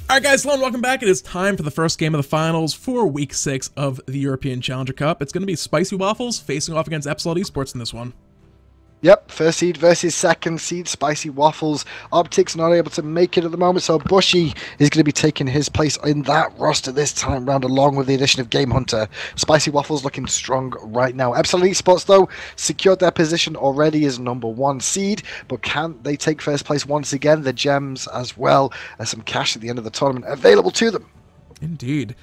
Alright guys, hello and welcome back. It is time for the first game of the finals for Week 6 of the European Challenger Cup. It's going to be Spicy Waffles facing off against Epsilon Esports in this one. Yep, first seed versus second seed, Spicy Waffles. Optics not able to make it at the moment, so Bushy is going to be taking his place in that roster this time round, along with the addition of Game Hunter. Spicy Waffles looking strong right now. Epsilon Esports, though, secured their position already as #1 seed, but can they take first place once again? The gems as well as some cash at the end of the tournament available to them. Indeed.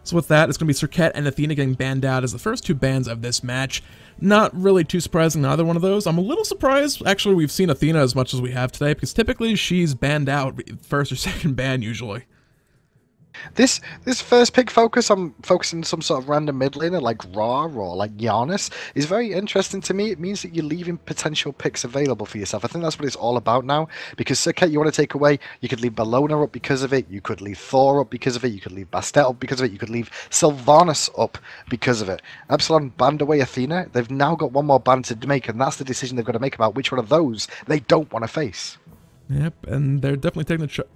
So with that, it's going to be Cirquette and Athena getting banned out as the first two bans of this match. Not really too surprising, either one of those. I'm a little surprised, actually, we've seen Athena as much as we have today, because typically she's banned out first or second ban, usually. This first pick focus on focusing some sort of random mid laner like Ra or like Giannis is very interesting to me. It means that you're leaving potential picks available for yourself. I think that's what it's all about now. Because Circuit you want to take away, you could leave Bellona up because of it, you could leave Thor up because of it, you could leave Bastet up because of it, you could leave Sylvanus up because of it. Epsilon banned away Athena. They've now got one more ban to make, and that's the decision they've got to make about which one of those they don't want to face. Yep, and they're definitely taking the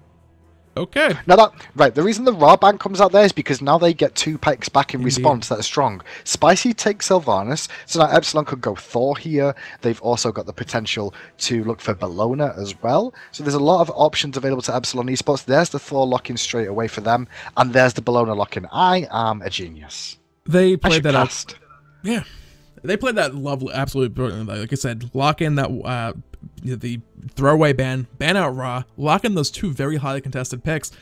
Okay. Now the reason the Ra ban comes out there is because now they get two picks back in response that are strong. Spicy takes Sylvanus, so now Epsilon could go Thor here. They've also got the potential to look for Bellona as well. So there's a lot of options available to Epsilon Esports. There's the Thor lock-in straight away for them, and there's the Bellona lock-in. I am a genius. They played that out. Yeah. They played that lovely, absolutely brilliantly. Like I said, lock in that the throwaway ban out Ra, lock in those two very highly contested picks.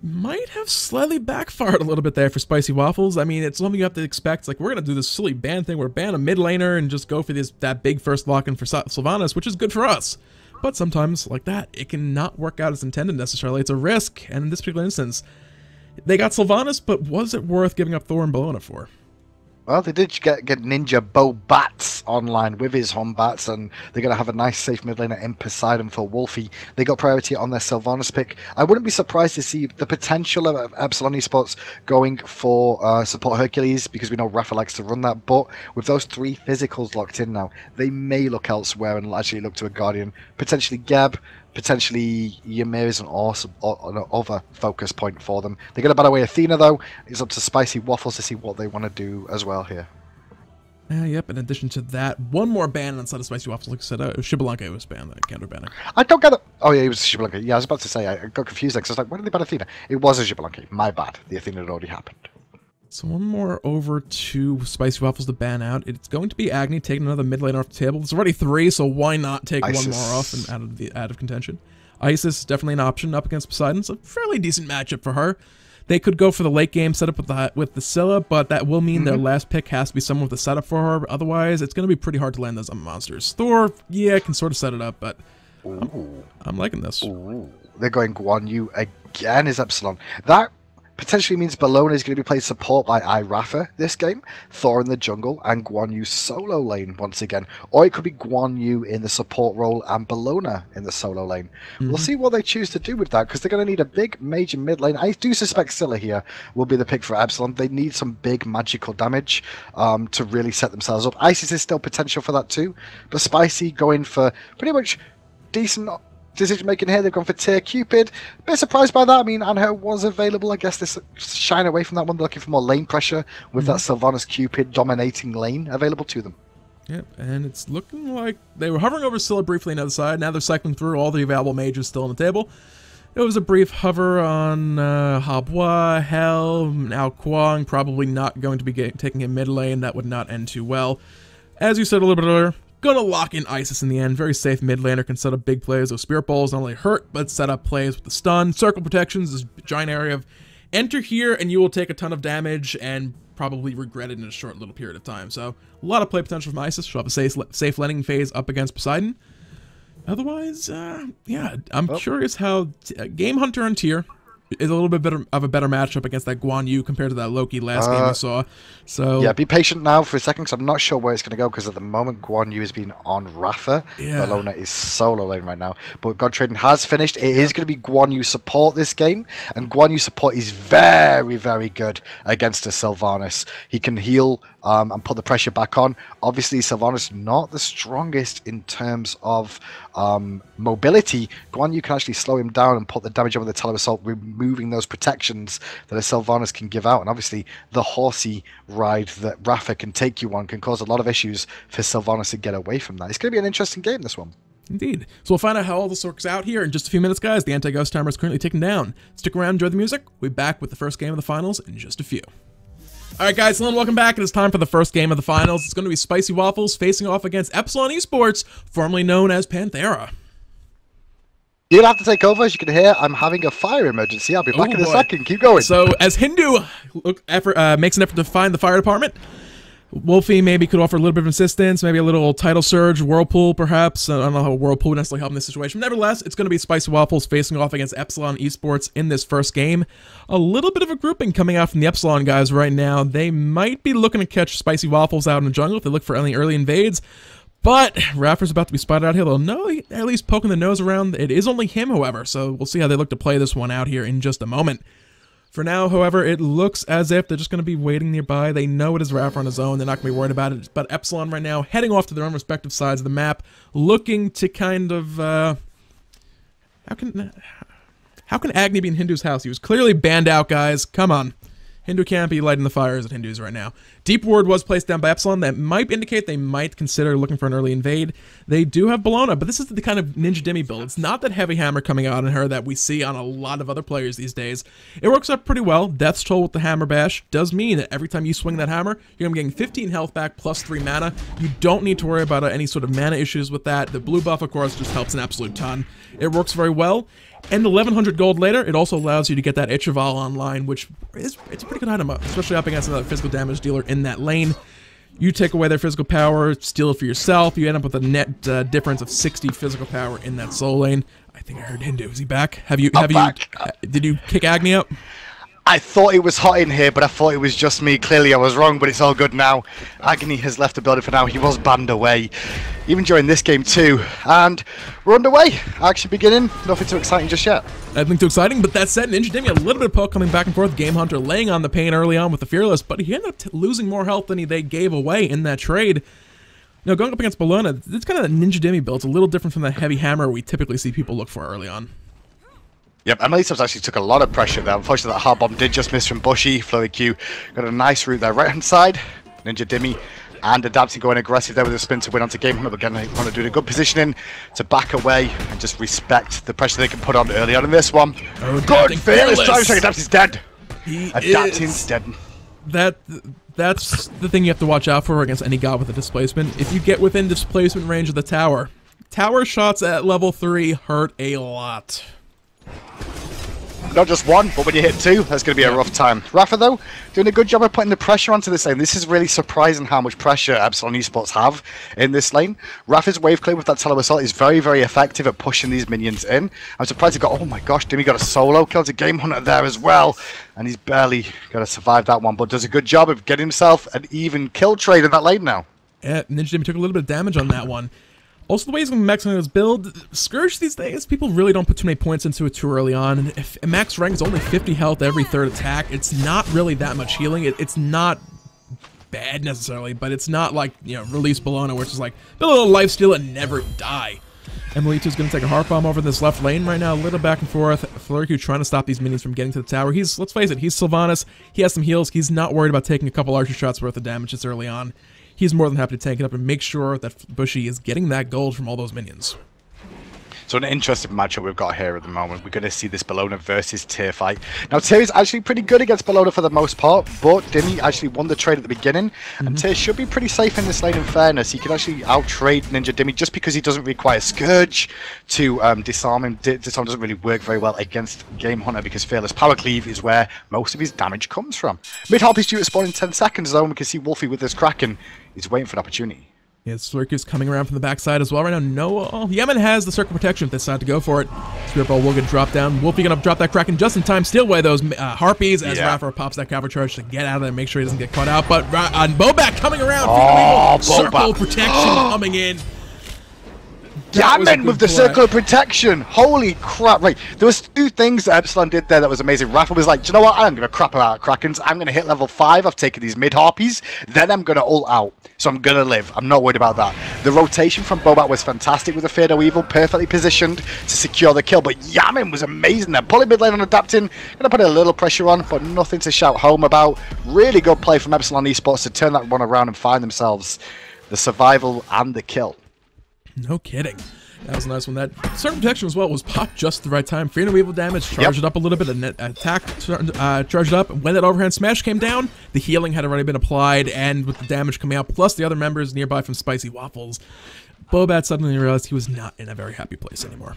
Might have slightly backfired a little bit there for Spicy Waffles. I mean, it's something you have to expect. It's like, we're going to do this silly ban thing. We're ban a mid laner and just go for that big first lock-in for Sylvanus, which is good for us. But sometimes, like that, it can not work out as intended necessarily. It's a risk, and in this particular instance, they got Sylvanus, but was it worth giving up Thor and Bellona for? Well, they did get Ninja Bo Batz online with his home Batz, and they're going to have a nice safe mid laner in Poseidon for Wolfie. They got priority on their Sylvanus pick. I wouldn't be surprised to see the potential of Epsilon Esports going for support Hercules, because we know Rafa likes to run that, but with those three physicals locked in now, they may look elsewhere and actually look to a Guardian, potentially Geb, potentially Ymir is an awesome other focus point for them. They're going to ban away Athena, though. It's up to Spicy Waffles to see what they want to do as well here. Yep, in addition to that, one more ban inside of Spicy Waffles. Like I said, Shibalanka was banned, counter banning. I don't get it. Oh, yeah, it was Shibalanka. Yeah, I was about to say, I got confused there, because I was like, when did they ban Athena? It was a Shibalanka. My bad. The Athena had already happened. So one more over to Spicy Waffles to ban out. It's going to be Agni taking another mid lane off the table. It's already 3, so why not take one more off and out of contention? Isis is definitely an option up against Poseidon. It's a fairly decent matchup for her. They could go for the late game setup with the Scylla, but that will mean their last pick has to be someone with a setup for her. Otherwise, it's going to be pretty hard to land those monsters. Thor, yeah, can sort of set it up, but I'm liking this. Ooh. They're going Guan Yu again is Epsilon. That potentially means Bellona is going to be played support by Rafa this game, Thor in the jungle, and Guan Yu solo lane once again. Or it could be Guan Yu in the support role and Bellona in the solo lane. We'll see what they choose to do with that, because they're going to need a big major mid lane. I do suspect Scylla here will be the pick for Epsilon. They need some big magical damage to really set themselves up. Isis is still potential for that too, but Spicy going for pretty much decent decision making here. They've gone for tier Cupid. A bit surprised by that. I mean, Anho was available. I guess this shine away from that one. They're looking for more lane pressure with that Sylvanus Cupid dominating lane available to them. Yep, and it's looking like they were hovering over Scylla briefly on the other side. Now they're cycling through all the available mages still on the table. It was a brief hover on Habois, Hell, now Kwang, probably not going to be taking a mid lane. That would not end too well. As you said a little bit earlier, gonna lock in Isis in the end. Very safe mid laner, can set up big plays. Those Spirit Balls not only hurt, but set up plays with the stun. Circle protections, this giant area of enter here and you will take a ton of damage and probably regret it in a short little period of time. So a lot of play potential from Isis. She'll have a safe laning phase up against Poseidon. Otherwise, yeah, I'm curious how Game Hunter on tier is a little bit better of a better matchup against that Guan Yu compared to that Loki last game we saw. So yeah, be patient now for a second, because I'm not sure where it's going to go, because at the moment Guan Yu has been on Rafa. Yeah. Bellona is solo lane right now, but God Trading has finished. It is going to be Guan Yu support this game, and Guan Yu support is very, very good against a Sylvanus. He can heal and put the pressure back on. Obviously, Sylvanus not the strongest in terms of mobility. Guan Yu can actually slow him down and put the damage over the Tele Assault, removing those protections that a Sylvanus can give out. And obviously, the horsey ride that Rafa can take you on can cause a lot of issues for Sylvanus to get away from that. It's going to be an interesting game, this one. Indeed. So we'll find out how all this works out here in just a few minutes, guys. The anti-ghost timer is currently ticking down. Stick around, enjoy the music. We'll be back with the first game of the finals in just a few. All right, guys, hello and welcome back. It is time for the first game of the finals. It's going to be Spicy Waffles facing off against Epsilon Esports, formerly known as Panthera. You'll have to take over. As you can hear, I'm having a fire emergency. I'll be back in a second. Keep going. So as Hindu makes an effort to find the fire department, Wolfie maybe could offer a little bit of assistance, maybe a little tidal surge, whirlpool perhaps. I don't know how whirlpool would necessarily help in this situation. Nevertheless, it's going to be Spicy Waffles facing off against Epsilon Esports in this first game. A little bit of a grouping coming out from the Epsilon guys right now. They might be looking to catch Spicy Waffles out in the jungle if they look for any early invades. But Raffer's about to be spotted out here. They'll know at least poking the nose around. It is only him, however, so we'll see how they look to play this one out here in just a moment. For now, however, it looks as if they're just going to be waiting nearby. They know it is Raffer on his own. They're not going to be worried about it. But Epsilon right now heading off to their own respective sides of the map, looking to kind of... How can Agni be in Hindu's house? He was clearly banned out, guys. Come on. Hindu can't be lighting the fires at Hindus right now. Deep ward was placed down by Epsilon. That might indicate they might consider looking for an early invade. They do have Bellona, but this is the kind of Ninja Demi build. It's not that heavy hammer coming out on her that we see on a lot of other players these days. It works out pretty well. Death's Toll with the hammer bash does mean that every time you swing that hammer, you're going to be getting 15 health back plus 3 mana. You don't need to worry about any sort of mana issues with that. The blue buff, of course, just helps an absolute ton. It works very well. And 1,100 gold later, it also allows you to get that Ichival online, which it's a pretty good item, especially up against another physical damage dealer in that lane. You take away their physical power, steal it for yourself, you end up with a net difference of 60 physical power in that soul lane. I think I heard Hindu. Is he back? Did you kick Agni up? I thought it was hot in here, but I thought it was just me. Clearly I was wrong, but it's all good now. Agni has left the building for now. He was banned away, even during this game too. And we're underway. Action beginning. Nothing too exciting just yet. Nothing too exciting, but that said, Ninja Demi, a little bit of poke coming back and forth. Game Hunter laying on the pain early on with the Fearless, but he ended up losing more health than they gave away in that trade. Now, going up against Bellona, it's kind of a Ninja Demi build. It's a little different from the heavy hammer we typically see people look for early on. Yep, Emily Subs actually took a lot of pressure there. Unfortunately, that hard bomb did just miss from Bushy. Flurry Q got a nice route there. Right-hand side, Ninja Demi and adapting, going aggressive there with a spin to win onto Game Hunter. Again, they want to do a good positioning to back away and just respect the pressure they can put on early on in this one. Oh, good, Fearless trying to Adapting's dead. Adapting's dead. That's the thing you have to watch out for against any god with a displacement. If you get within displacement range of the tower, tower shots at level 3 hurt a lot. Not just one, but when you hit 2, that's going to be a rough time. Rafa, though, doing a good job of putting the pressure onto this lane. This is really surprising how much pressure Epsilon Esports have in this lane. Rafa's wave clear with that Tele Assault is very, very effective at pushing these minions in. I'm surprised he got, oh my gosh, Demi got a solo kill to Game Hunter there as well. And he's barely going to survive that one, but does a good job of getting himself an even kill trade in that lane now. Yeah, Ninja Demi took a little bit of damage on that one. Also, the way he's going to maxing his build, Scourge these days, people really don't put too many points into it too early on. And if max rank is only 50 health every third attack, it's not really that much healing. It's not bad necessarily, but it's not like, you know, release Bellona, where it's just like, build a little lifesteal and never die. Emilito's going to take a heart bomb over this left lane right now, a little back and forth. Flurry trying to stop these minions from getting to the tower. Let's face it, he's Sylvanus. He has some heals. He's not worried about taking a couple archer shots worth of damage this early on. He's more than happy to tank it up and make sure that Bushy is getting that gold from all those minions. So an interesting matchup we've got here at the moment. We're going to see this Bellona versus Tyr fight. Now, Tyr is actually pretty good against Bellona for the most part, but Demi actually won the trade at the beginning, and Tyr should be pretty safe in this lane in fairness. He can actually out-trade Ninja Demi just because he doesn't require Scourge to disarm him. Disarm doesn't really work very well against Game Hunter because Fearless Power Cleave is where most of his damage comes from. Mid-hop is due to spawn in 10 seconds though, and we can see Wolfie with this Kraken. He's waiting for an opportunity. Yeah, Slurky's coming around from the backside as well right now. No, Yemen has the circle protection if they decide to go for it. Spirit Ball will get dropped down. Wolfie gonna drop that Kraken just in time, steal away those Harpies as Rafa pops that cover charge to get out of there and make sure he doesn't get caught out. But Boback coming around, circle protection coming in. Gammon with the circle of protection. Holy crap. Right, there was two things that Epsilon did there that was amazing. Rafa was like, do you know what? I'm going to crap out Krakens. I'm going to hit level 5. I've taken these mid-harpies. Then I'm going to ult out. So I'm going to live. I'm not worried about that. The rotation from Bobat was fantastic with the Fear No Evil. Perfectly positioned to secure the kill. But Yamin was amazing there. Pulling mid lane on adapting. Going to put a little pressure on, but nothing to shout home about. Really good play from Epsilon Esports to turn that one around and find themselves the survival and the kill. No kidding. That was a nice one. That certain protection as well was popped just at the right time. Fear No Evil damage, charged it up a little bit, and attack charged up. When that overhand smash came down, the healing had already been applied, and with the damage coming out, plus the other members nearby from Spicy Waffles, Bobat suddenly realized he was not in a very happy place anymore.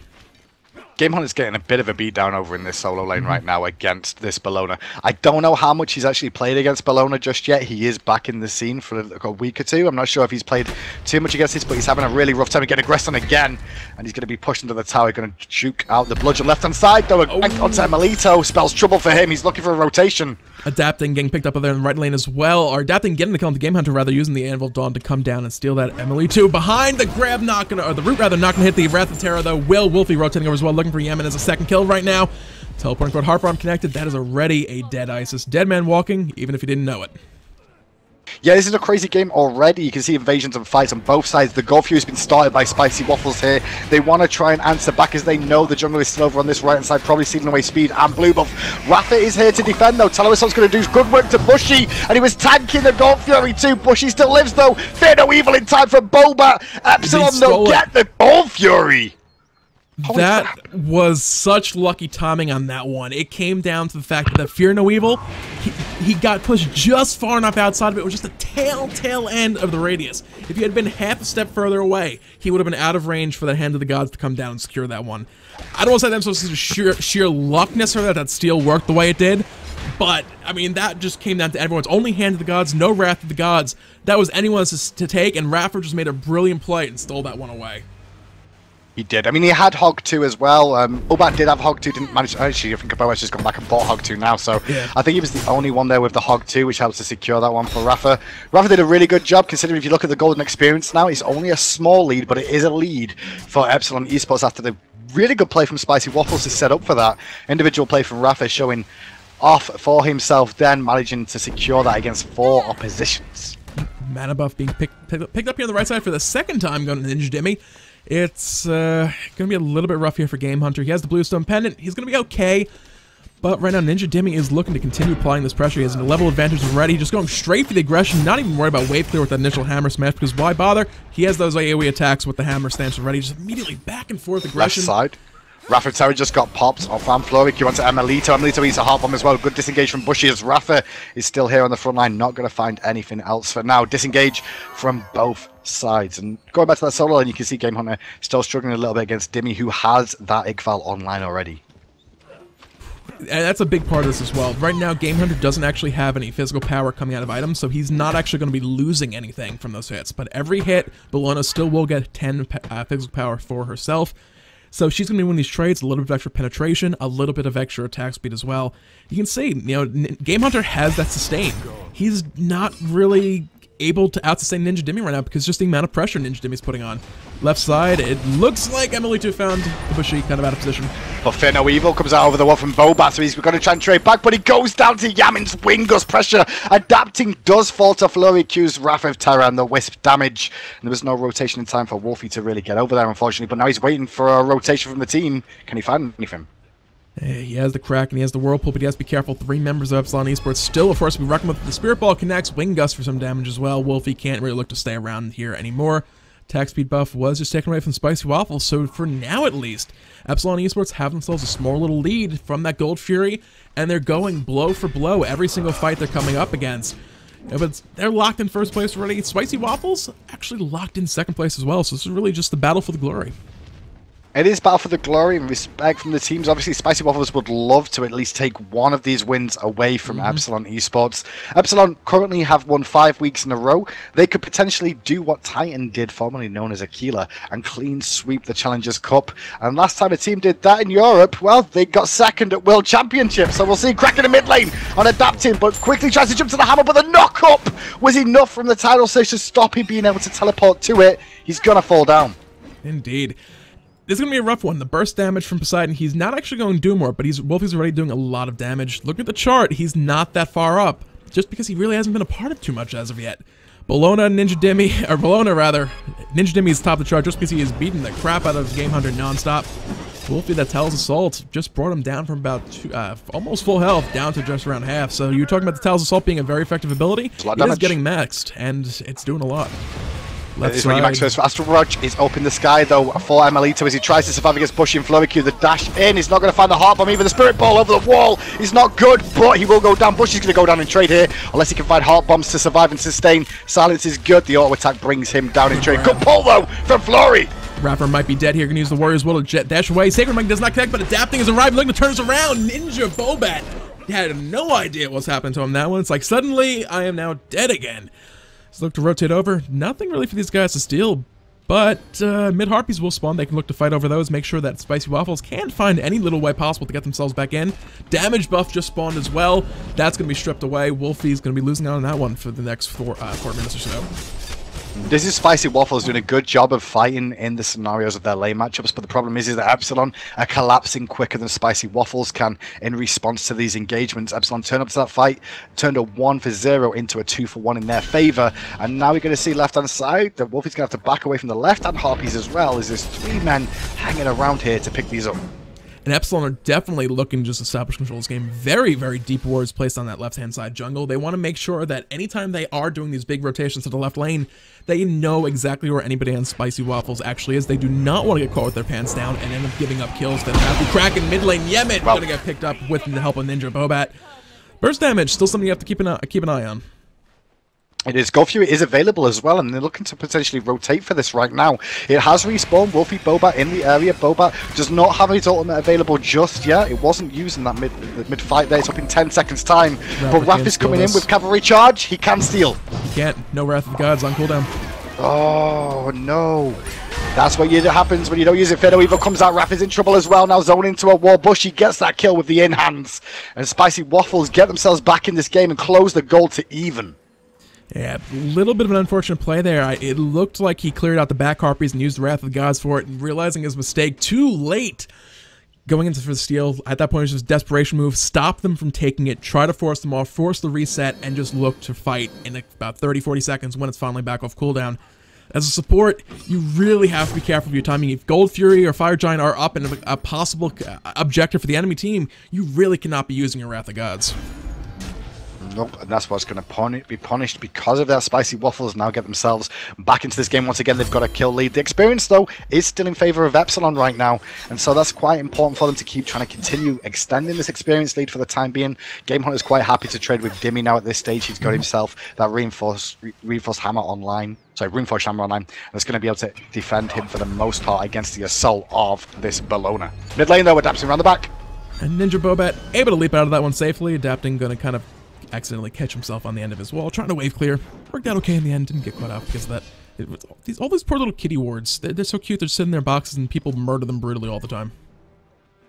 Game Hunter's getting a bit of a beatdown over in this solo lane right now against this Bellona. I don't know how much he's actually played against Bellona just yet. He is back in the scene for a week or two. I'm not sure if he's played too much against this, but he's having a really rough time. He's getting aggressed on again, and he's going to be pushed into the tower. Going to juke out the bludgeon left-hand side, though. Onto Melito spells trouble for him. He's looking for a rotation. Adapting, getting picked up over there in the right lane as well, or adapting, getting the kill on the Game Hunter, rather, using the Anvil Dawn to come down and steal that Emily too. Behind the grab, not gonna, or the root rather, not gonna hit the Wrath of Terror though. Wolfie rotating over as well, looking for Yemen as a second kill right now. Teleporting code Harper arm connected. That is already a dead Isis. Dead man walking, even if he didn't know it. Yeah, this is a crazy game already. You can see invasions and fights on both sides. The Golf Fury has been started by Spicy Waffles here. They want to try and answer back as they know the jungle is still over on this right-hand side, probably stealing away speed and blue buff. Rafa is here to defend, though. Televison's going to do good work to Bushy, and he was tanking the Golf Fury too. Bushy still lives, though. Fear No Evil in time for Boba. Epsilon, though, get the Golf Fury. That was such lucky timing on that one. It came down to the fact that the Fear No Evil, he got pushed just far enough outside of it. It was just the tail end of the radius. If he had been half a step further away, he would have been out of range for that Hand of the Gods to come down and secure that one. I don't want to say that was sheer luck necessarily that steal worked the way it did, but, I mean, that just came down to everyone's only Hand of the Gods, no Wrath of the Gods. That was anyone's to take, and Raffer just made a brilliant play and stole that one away. He did. I mean, he had Hog 2 as well. Bobat did have Hog 2, didn't manage. Actually, I think Bobat's just gone back and bought Hog 2 now, so yeah. I think he was the only one there with the Hog 2, which helps to secure that one for Rafa. Rafa did a really good job, considering if you look at the golden experience now, it's only a small lead, but it is a lead for Epsilon Esports after the really good play from Spicy Waffles to set up for that. Individual play from Rafa showing off for himself, then managing to secure that against 4 oppositions. Mana buff being picked up here on the right side for the second time, going to Ninja Dimmy. It's going to be a little bit rough here for Game Hunter. He has the Bluestone Pendant. He's going to be okay. But right now, Ninja Dimmy is looking to continue applying this pressure. He has a level advantage already. Just going straight for the aggression. Not even worried about wave clear with that initial hammer smash. Because why bother? He has those AoE attacks with the hammer stamps already. Just immediately back and forth aggression. Left side. Rafa Terry just got popped off Van Florik. You want to Emelito. Emelito eats a hard bomb as well. Good disengage from Bushy as Rafa is still here on the front line. Not going to find anything else for now. Disengage from both sides. And going back to that solo lane, you can see Game Hunter still struggling a little bit against Dimmy, who has that Igval online already. And that's a big part of this as well. Right now, Game Hunter doesn't actually have any physical power coming out of items, so he's not actually going to be losing anything from those hits. But every hit, Bellona still will get 10 physical power for herself. So she's going to be winning these trades, a little bit of extra penetration, a little bit of extra attack speed as well. You can see, Game Hunter has that sustain. He's not really able to out-sustain Ninja Dimmy right now because just the amount of pressure Ninja Dimmy's putting on. Left side, it looks like Emily 2 found the Bushy kind of out of position. But Fear No Evil comes out over the wall from Bobat, so he's going to try and trade back, but he goes down to Yamin's wing gust pressure. Adapting does fall to Flurry Q's Wrath of Terror and the Wisp damage. And there was no rotation in time for Wolfie to really get over there, unfortunately, but now he's waiting for a rotation from the team. Can he find anything? He has the Crack and he has the Whirlpool, but he has to be careful. 3 members of Epsilon Esports still, of course, we reckon with the Spirit Ball connects, Wing Gust for some damage as well. Wolfie can't really look to stay around here anymore. Attack speed buff was just taken away from Spicy Waffles, so for now at least, Epsilon Esports have themselves a small little lead from that Gold Fury, and they're going blow for blow every single fight they're coming up against. Yeah, but they're locked in first place already. Spicy Waffles actually locked in second place as well, so this is really just the battle for the glory. It is battle for the glory and respect from the teams. Obviously, Spicy Waffles would love to at least take one of these wins away from Epsilon Esports. Epsilon currently have won 5 weeks in a row. They could potentially do what Titan did, formerly known as Aquila, and clean sweep the Challengers Cup. And last time a team did that in Europe, well, they got second at World Championship. So we'll see Crack in the mid lane on adapting, but quickly tries to jump to the hammer, but the knock-up was enough from the tidal stage to stop him being able to teleport to it. He's going to fall down. Indeed. This is going to be a rough one. The burst damage from Poseidon, he's not actually going to do more, but Wolfie's already doing a lot of damage. Looking at the chart, he's not that far up, just because he really hasn't been a part of too much as of yet. Bellona, Ninja Dimmy is top of the chart just because he is beating the crap out of Game Hunter nonstop. Wolfie, that Tails Assault just brought him down from about almost full health down to just around half. So you're talking about the Tails Assault being a very effective ability. It is getting maxed, and it's doing a lot. That is when you max first. Astral Barrage is up in the sky though for MLito as he tries to survive against Bushy and Flurrycue. The dash in, he's not going to find the Heart Bomb, even the Spirit Ball over the wall. He's not good, but he will go down. Bushy's going to go down and trade here, unless he can find Heart Bombs to survive and sustain. Silence is good, the auto attack brings him down in trade. Good pull though from Flurry. Rapper might be dead here, gonna use the Warrior's Will to jet dash away. Sacred Mike does not connect, but Adapting is arriving, looking to turn us around. Ninja Bobat had no idea what's happened to him that one. It's like, suddenly, I am now dead again. Let's look to rotate over. Nothing really for these guys to steal, but mid-Harpies will spawn. They can look to fight over those, make sure that Spicy Waffles can't find any little way possible to get themselves back in. Damage buff just spawned as well. That's going to be stripped away. Wolfie's going to be losing out on that one for the next 4 minutes or so. This is Spicy Waffles doing a good job of fighting in the scenarios of their lane matchups, but the problem is that Epsilon are collapsing quicker than Spicy Waffles can in response to these engagements. Epsilon turned up to that fight, turned a 1-for-0 into a 2-for-1 in their favor, and now we're going to see left-hand side that Wolfie's going to have to back away from the left-hand Harpies as well, as there's 3 men hanging around here to pick these up. And Epsilon are definitely looking to just establish control of this game. Very, very deep wards placed on that left-hand side jungle. They want to make sure that anytime they are doing these big rotations to the left lane, they know exactly where anybody on Spicy Waffles actually is. They do not want to get caught with their pants down and end up giving up kills to Matthew Crack in mid lane. Yemet going to get picked up with the help of Ninja Bobat. Burst damage, still something you have to keep an eye on. It is. Gold Fury is available as well, and they're looking to potentially rotate for this right now. It has respawned. Wolfie Bobat in the area. Bobat does not have his ultimate available just yet. It wasn't using that mid fight there. It's up in 10 seconds time. But Raph is coming in with cavalry charge. He can steal. He can't. No Wrath of the Gods on cooldown. Oh no. That's what happens when you don't use it. Fiddle Weaver comes out. Raph is in trouble as well. Now zone into a wall. Bushy gets that kill with the in-hands. And Spicy Waffles get themselves back in this game and close the goal to even. Yeah, a little bit of an unfortunate play there. It looked like he cleared out the back Harpies and used the Wrath of the Gods for it, and realizing his mistake too late. Going into for the steal, at that point it was just a desperation move, stop them from taking it, try to force them off, force the reset, and just look to fight in about 30-40 seconds when it's finally back off cooldown. As a support, you really have to be careful of your timing. If Gold Fury or Fire Giant are up in a possible objective for the enemy team, you really cannot be using your Wrath of Gods. Nope, and that's what's going to be punished because of that. Spicy Waffles now get themselves back into this game once again. They've got a kill lead. The experience, though, is still in favor of Epsilon right now, and so that's quite important for them to keep trying to continue extending this experience lead for the time being. Game Hunter's quite happy to trade with Dimmy now at this stage. He's got himself that reinforced hammer online. Sorry, reinforced hammer online, and it's going to be able to defend him for the most part against the assault of this Bellona. Mid lane, though, adapting around the back. And Ninja Bobat able to leap out of that one safely. Adapting, going to kind of accidentally catch himself on the end of his wall, trying to wave clear. Worked out okay in the end, didn't get caught out because of that. All these poor little kitty wards, they're so cute, they're sitting in their boxes and people murder them brutally all the time.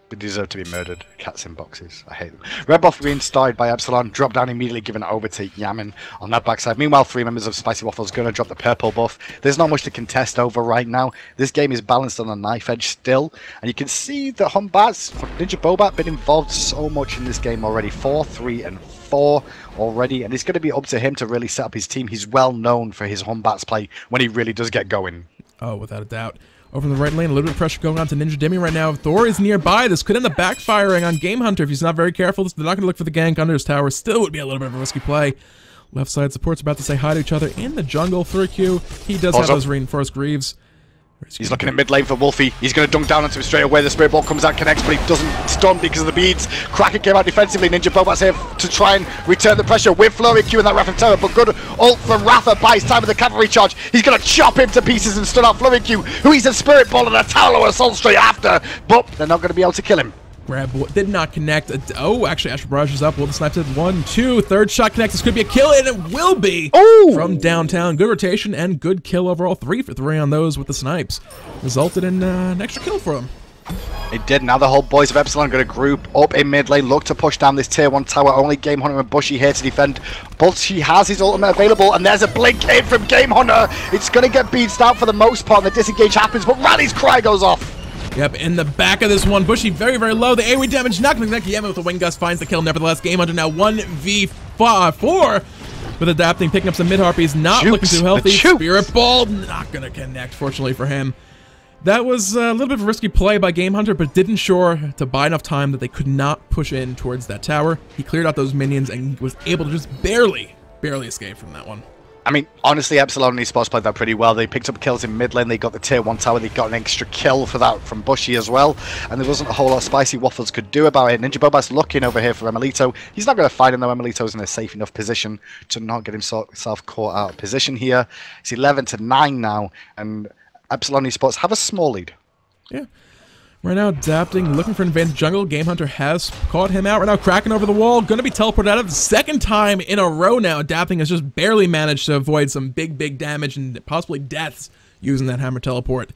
They deserve to be murdered. Cats in boxes. I hate them. Red buff being started by Epsilon. Drop down immediately, given it over to Yamin on that backside. Meanwhile, 3 members of Spicy Waffles going to drop the purple buff. There's not much to contest over right now. This game is balanced on a knife edge still. And you can see that Batz, Ninja Bobat, been involved so much in this game already. 4, 3, and 4 already. And it's going to be up to him to really set up his team. He's well known for his Batz play when he really does get going. Oh, without a doubt. Over in the right lane, a little bit of pressure going on to Ninja Dimmy right now. Thor is nearby. This could end up backfiring on Game Hunter if he's not very careful. They're not going to look for the gank under his tower. Still would be a little bit of a risky play. Left side support's about to say hi to each other in the jungle. Thurq, he does have those reinforced greaves. He's looking at mid lane for Wolfie. He's going to dunk down onto him straight away. The Spirit Ball comes out, connects, but he doesn't stun because of the beads. Kraken came out defensively. Ninja Bobat's here to try and return the pressure with Flurryq and that Wrath of Terror, but good ult from Ratha buys time with the cavalry charge. He's going to chop him to pieces and stun out Flurryq, who he's a Spirit Ball and a Tower Assault straight after, but they're not going to be able to kill him. Grab did not connect. Oh, actually, Astral Barrage is up. Will the snipe it? 1, 2, third shot connects. This could be a kill, and it will be from downtown. Good rotation and good kill overall. 3 for 3 on those with the snipes. Resulted in an extra kill for him. It did. Now the whole boys of Epsilon are going to group up in mid lane, look to push down this tier 1 tower. Only Game Hunter and Bushy here to defend. Bushy has his ultimate available, and there's a blink in from Game Hunter. It's going to get beaten out for the most part, and the disengage happens, but Rally's cry goes off. Yep, in the back of this one, Bushy very, very low. The AoE damage not going to connect. Yemen with the Wind Gust finds the kill. Nevertheless, Game Hunter now 1v4 with adapting, picking up some mid harpies. Not looking too healthy. Spirit Ball not going to connect, fortunately for him. That was a little bit of a risky play by Game Hunter, but did ensure to buy enough time that they could not push in towards that tower. He cleared out those minions and was able to just barely escape from that one. I mean, honestly, Epsilon and Esports played that pretty well. They picked up kills in mid lane. They got the tier 1 tower. They got an extra kill for that from Bushy as well. And there wasn't a whole lot Spicy Waffles could do about it. Ninja Bobat's looking over here for Emilito. He's not going to fight him, though. Emilito's in a safe enough position to not get himself caught out of position here. It's 11-9 now, and Epsilon Esports have a small lead. Yeah. Right now, adapting, looking for an advantage jungle. Game Hunter has caught him out. Right now, cracking over the wall. Going to be teleported out of the second time in a row now. Adapting has just barely managed to avoid some big damage and possibly deaths using that hammer teleport.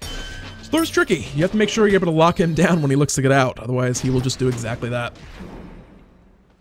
Thor's tricky. You have to make sure you're able to lock him down when he looks to get out. Otherwise, he will just do exactly that.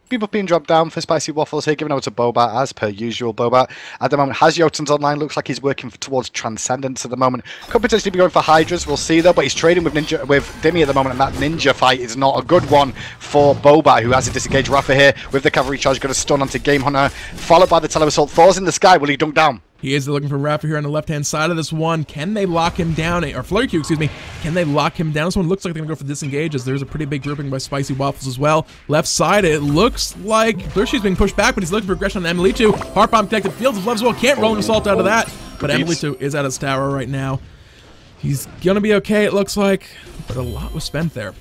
People being dropped down for Spicy Waffles here, giving out to Bobat as per usual. Bobat at the moment has Jotun's online, looks like he's working towards Transcendence at the moment. Could potentially be going for hi-rez, we'll see though, but he's trading with Dimmy at the moment, and that ninja fight is not a good one for Bobat, who has to disengage Rafa here with the cavalry charge, going to stun onto Game Hunter, followed by the Tele-Assault. Thor's in the sky, will he dunk down? He is looking for Rafa here on the left-hand side of this one. Can they lock him down? Or Flurry Q, excuse me. Can they lock him down? This one looks like they're going to go for disengage, as there's a pretty big grouping by Spicy Waffles as well. Left side, it looks like Flurry's being pushed back, but he's looking for aggression on Emilito. Heart Bomb connected, Fields of Love as well. Can't roll an assault out of that, but Emilito is at his tower right now. He's going to be okay, it looks like, but a lot was spent there.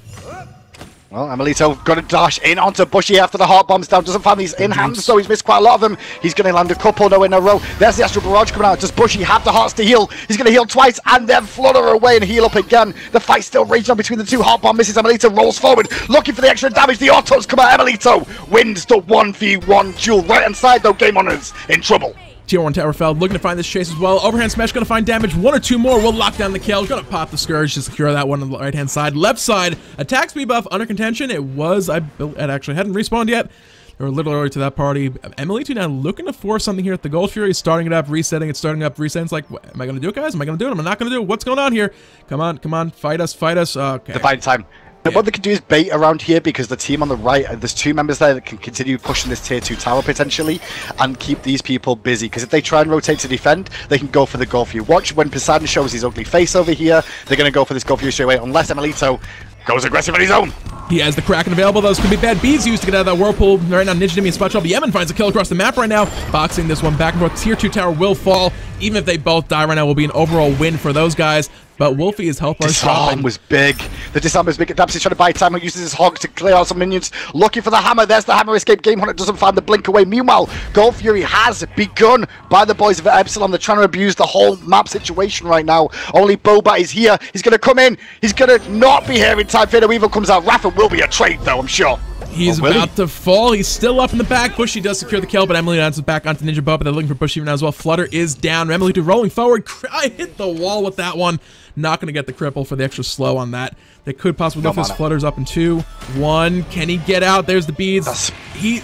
Well, Emilito got to dash in onto Bushy after the heart bombs down. Doesn't find these in hands, so he's missed quite a lot of them. He's going to land a couple though in a row. There's the Astral Barrage coming out. Does Bushy have the hearts to heal? He's going to heal twice and then flutter away and heal up again. The fight's still raging on between the two. Heart bomb misses. Emilito rolls forward, looking for the extra damage. The autos come out. Emilito wins the 1v1 duel. Right hand side though, Game Hunter's in trouble. Tier 1 tower fell, looking to find this chase as well. Overhand smash, going to find damage. 1 or 2 more will lock down the kill. Going to pop the Scourge to secure that one on the right hand side. Left side, attack speed buff under contention. It was, it actually hadn't respawned yet. They were a little early to that party. Emilito now looking to force something here at the Gold Fury. Starting it up, resetting it, starting up, resetting. It's like, am I going to do it, guys? Am I going to do it? Am I not going to do it? What's going on here? Come on, fight us. Okay. The fight time. Yeah. What they can do is bait around here, because the team on the right, there's 2 members there that can continue pushing this tier 2 tower potentially and keep these people busy, because if they try and rotate to defend, they can go for the goal view. Watch when Poseidon shows his ugly face over here, they're going to go for this goal view straight away, unless Emilito goes aggressive on his own. He has the Kraken available. Those could be bad beads used to get out of that whirlpool. Right now, Ninja Dimmy and Spot Trouble. Yemen finds a kill across the map right now. Boxing this one back and forth. Tier 2 tower will fall. Even if they both die right now, will be an overall win for those guys. But Wolfie is helpless. Disarm was big. The disarm was big. Dabs is trying to buy time. He uses his hog to clear out some minions. Looking for the hammer. There's the hammer escape. Game Hunter doesn't find the blink away. Meanwhile, Gold Fury has begun by the boys of Epsilon. They're trying to abuse the whole map situation right now. Only Bobat is here. He's going to come in. He's going to not be here in time. Fatal Weevil comes out. Rafa will be a trade, though, I'm sure. He's about to fall. He's still up in the back. Bushy does secure the kill, but Emily bounces back onto Ninja Boba. They're looking for Bushy now as well. Flutter is down. Emily rolling forward. I hit the wall with that one. Not going to get the cripple for the extra slow on that. They could possibly go for his Flutters up in 2, 1. Can he get out? There's the beads. He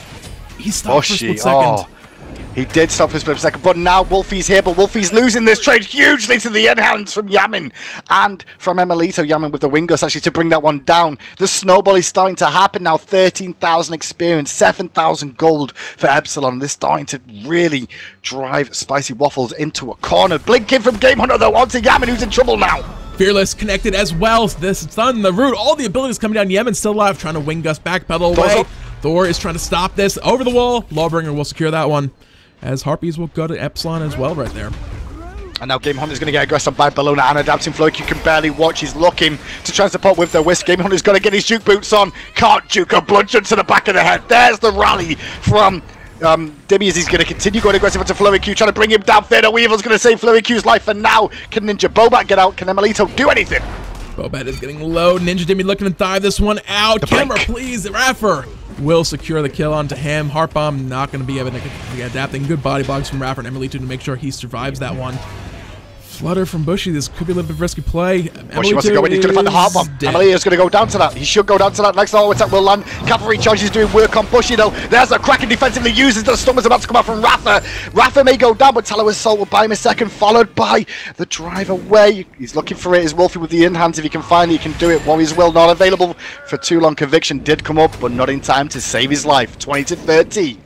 stopped for a split second. He did stop for a split second, but now Wolfie's here, but Wolfie's losing this trade hugely to the enhance from Yamin and from Emilito. Yamin with the Wingos actually to bring that one down. The snowball is starting to happen now. 13,000 experience, 7,000 gold for Epsilon. They're starting to really drive Spicy Waffles into a corner. Blinking from Game Hunter though onto Yamin, who's in trouble now. Fearless connected as well. This stun, the root, all the abilities coming down. Yemen still alive, trying to wing Gus back, pedal away. Thor is trying to stop this. Over the wall. Lawbringer will secure that one, as Harpies will go to Epsilon as well right there. And now Game Hunter's going to get aggressed by Bellona and adapting Flow. You can barely watch. He's looking to try and support with the whisk. Game Hunter's got to get his juke boots on. Can't juke a bludgeon to the back of the head. There's the rally from Dimmy as he's going to continue going aggressive into Flurry Q, trying to bring him down. Fatal Weevil's going to save Flurry Q's life, and now can Ninja Bobat get out? Can Emilito do anything? Bobat is getting low. Ninja Dimmy looking to dive this one out. Camera, please. Raffer will secure the kill onto him. Heart Bomb not going to be able to adapting. Good body blocks from Raffer and Emilito to make sure he survives that one. Flutter from Bushy. This could be a little bit of risky play. Bushy wants to go in. He's going to find the heart bomb. Amelio's going to go down to that. He should go down to that. Next auto attack will land. Cavalry charge is doing work on Bushy though. There's a Kraken defensively uses the stun was about to come out from Rafa. Rafa may go down, but Tallow Assault will buy him a second, followed by the drive away. He's looking for it. Is Wolfie with the in hands? If he can find it, he can do it. Warrior's Will not available for too long. Conviction did come up, but not in time to save his life. 20-30.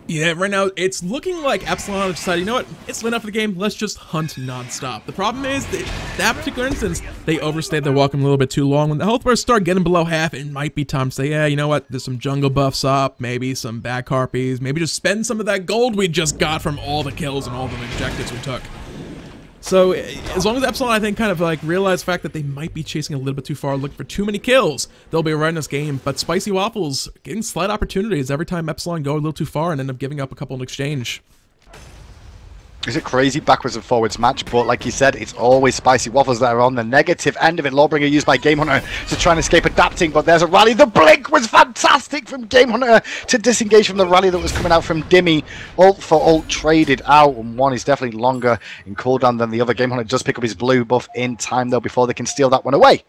Yeah, right now, it's looking like Epsilon decided, you know what, it's enough of the game, let's just hunt non-stop. The problem is, that particular instance, they overstayed their welcome a little bit too long. When the health bars start getting below half, it might be time to say, yeah, you know what, there's some jungle buffs up, maybe some back harpies, maybe just spend some of that gold we just got from all the kills and all the objectives we took. So, as long as Epsilon, I think, kind of like realize the fact that they might be chasing a little bit too far, looking for too many kills, they'll be right in this game. But Spicy Waffles getting slight opportunities every time Epsilon go a little too far and end up giving up a couple in exchange. It's a crazy backwards and forwards match, but like you said, it's always Spicy Waffles that are on the negative end of it. Lawbringer used by Game Hunter to try and escape adapting, but there's a rally. The blink was fantastic from Game Hunter to disengage from the rally that was coming out from Dimmy. Ult for ult traded out, and one is definitely longer in cooldown than the other. Game Hunter does pick up his blue buff in time, though, before they can steal that one away.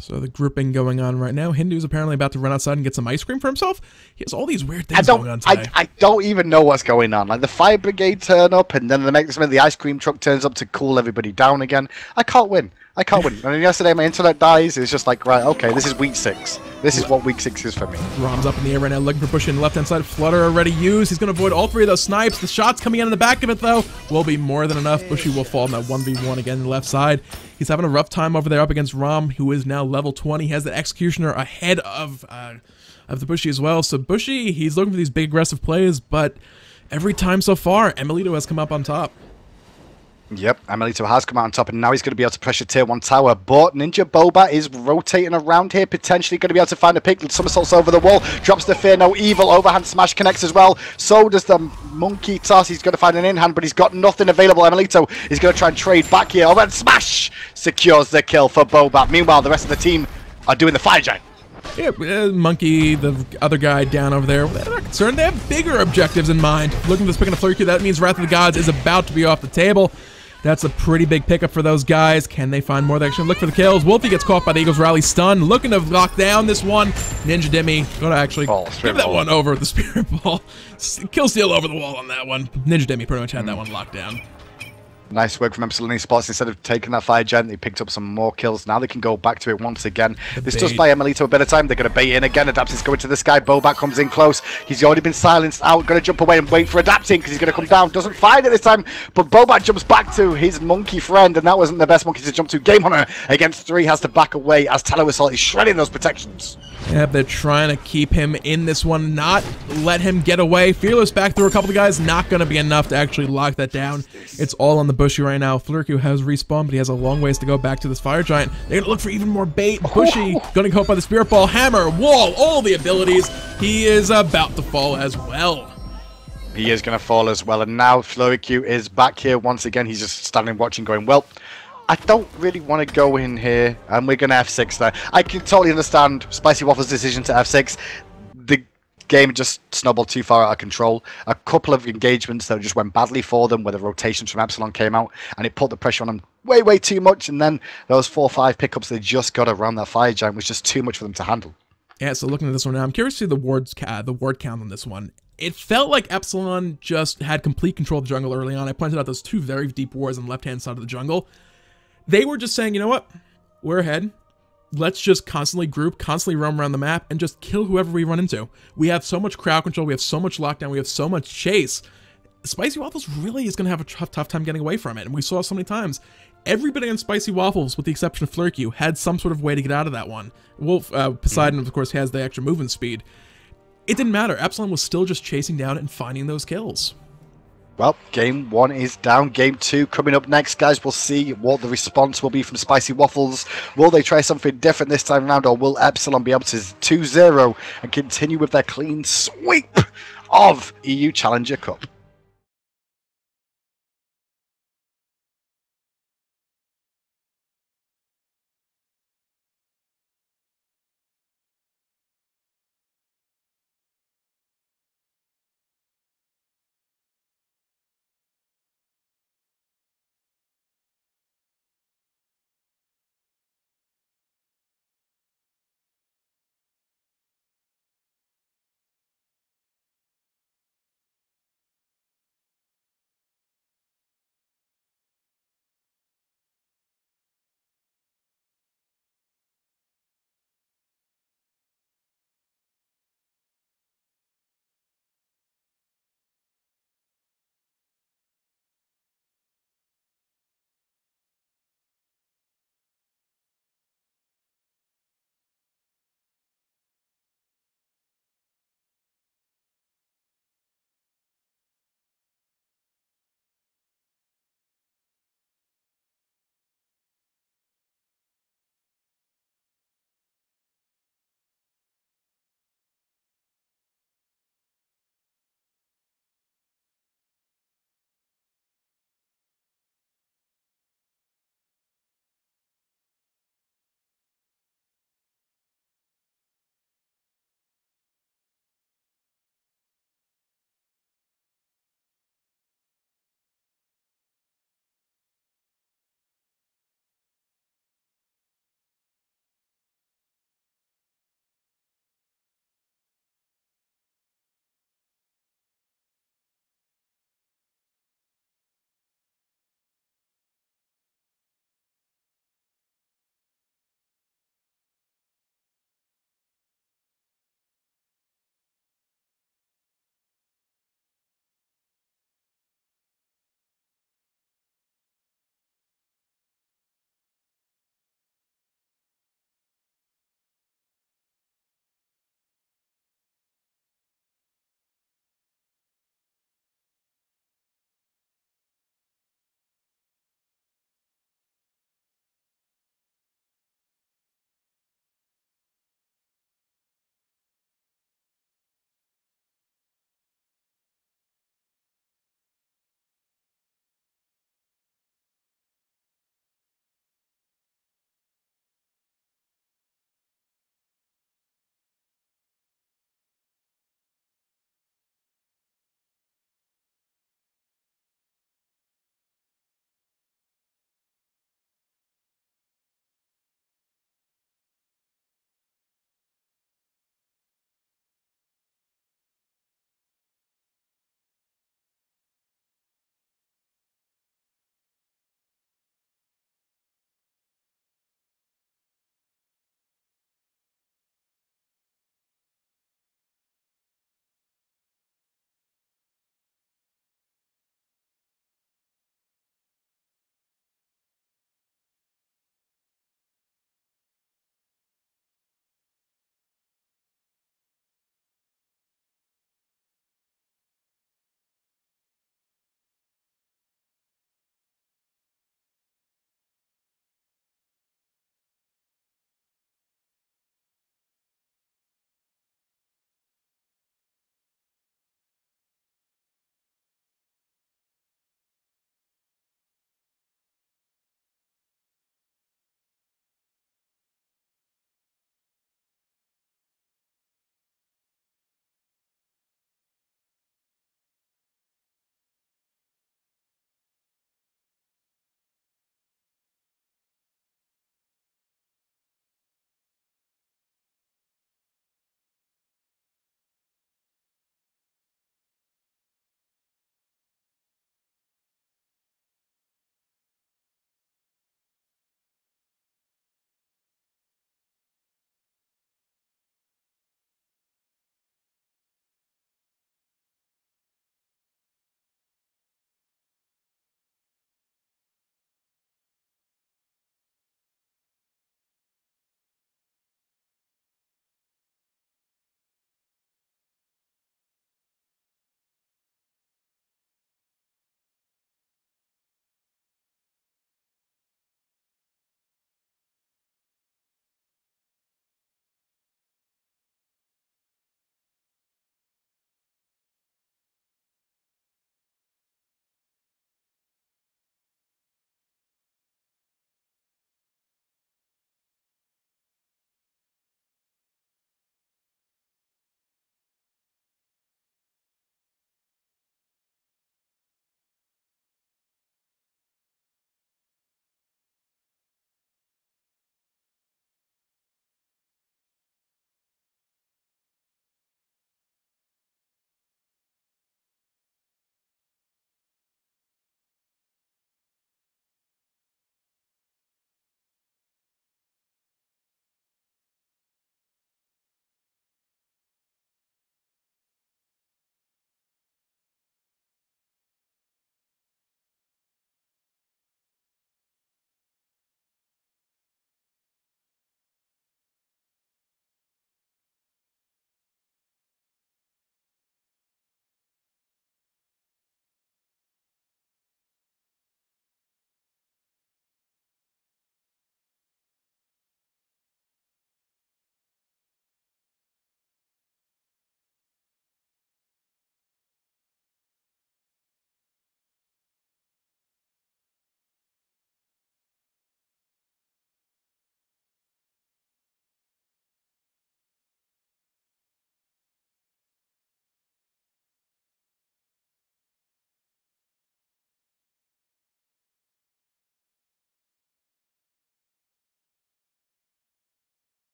So the grouping going on right now. Hindu's apparently about to run outside and get some ice cream for himself. He has all these weird things going on today. I don't even know what's going on. Like the fire brigade turn up, and then the next minute the ice cream truck turns up to cool everybody down again. I can't win. I can't win. And yesterday my internet dies. It's just like, right, okay, this is week 6. This is what week 6 is for me. Ram's up in the air right now, looking for push in the left-hand side. Flutter already used. He's going to avoid all 3 of those snipes. The shots coming in on the back of it, though, will be more than enough. Bushy will fall in that 1v1 again on the left side. He's having a rough time over there up against Ram, who is now level 20. He has the Executioner ahead of the Bushy as well. So Bushy, he's looking for these big aggressive plays, but every time so far, Emilito has come up on top. Yep, Amelito has come out on top, and now he's going to be able to pressure tier 1 tower. But Ninja Boba is rotating around here, potentially going to be able to find a pick. Somersaults over the wall, drops the Fear No Evil, overhand smash connects as well. So does the monkey toss. He's going to find an in-hand, but he's got nothing available. Amelito is going to try and trade back here. Overhand smash secures the kill for Boba. Meanwhile, the rest of the team are doing the fire giant. Yeah, Monkey, the other guy down over there, they're not concerned. They have bigger objectives in mind. Looking to picking a flurry, that means Wrath of the Gods is about to be off the table. That's a pretty big pickup for those guys. Can they find more? They actually look for the kills. Wolfie gets caught by the Eagles Rally stun. Looking to lock down this one. Ninja Dimmy going to actually give that one over the Spirit Ball. Kill steal over the wall on that one. Ninja Dimmy pretty much had that one locked down. Nice work from Epsilon Esports. Instead of taking that fire giant, they picked up some more kills. Now they can go back to it once again. This does buy Emilito a bit of time. They're going to bait in again. Adapts is going to the sky. Bobat comes in close. He's already been silenced out. Going to jump away and wait for Adapting because he's going to come down. Doesn't find it this time, but Bobat jumps back to his monkey friend, and that wasn't the best monkey to jump to. Game Hunter against 3 has to back away as Tallow Assault is shredding those protections. Yep, they're trying to keep him in this one, not let him get away. Fearless back through a couple of guys, not going to be enough to actually lock that down. It's all on the Bushy right now. Flurku has respawned, but he has a long ways to go back to this fire giant. They're going to look for even more bait. Bushy going to go up by the Spirit Ball, Hammer, Wall, all the abilities. He is about to fall as well. He is going to fall as well, and now Flurku is back here once again. He's just standing watching going, well, I don't really want to go in here, and we're going to F6 there. I can totally understand Spicy Waffles' decision to F6. The game just snowballed too far out of control. A couple of engagements that just went badly for them, where the rotations from Epsilon came out, and it put the pressure on them way, way too much, and then those 4 or 5 pickups they just got around that fire giant was just too much for them to handle. Yeah, so looking at this one now, I'm curious to see the ward count on this one. It felt like Epsilon just had complete control of the jungle early on. I pointed out those 2 very deep wards on the left-hand side of the jungle. They were just saying, you know what, we're ahead. Let's just constantly group, constantly roam around the map, and just kill whoever we run into. We have so much crowd control, we have so much lockdown, we have so much chase. Spicy Waffles really is going to have a tough time getting away from it, and we saw so many times. Everybody on Spicy Waffles, with the exception of Flurku, had some sort of way to get out of that one. Poseidon, of course, has the extra movement speed. It didn't matter. Epsilon was still just chasing down and finding those kills. Well, game 1 is down. Game 2 coming up next, guys. We'll see what the response will be from Spicy Waffles. Will they try something different this time around, or will Epsilon be able to 2-0 and continue with their clean sweep of EU Challenger Cup?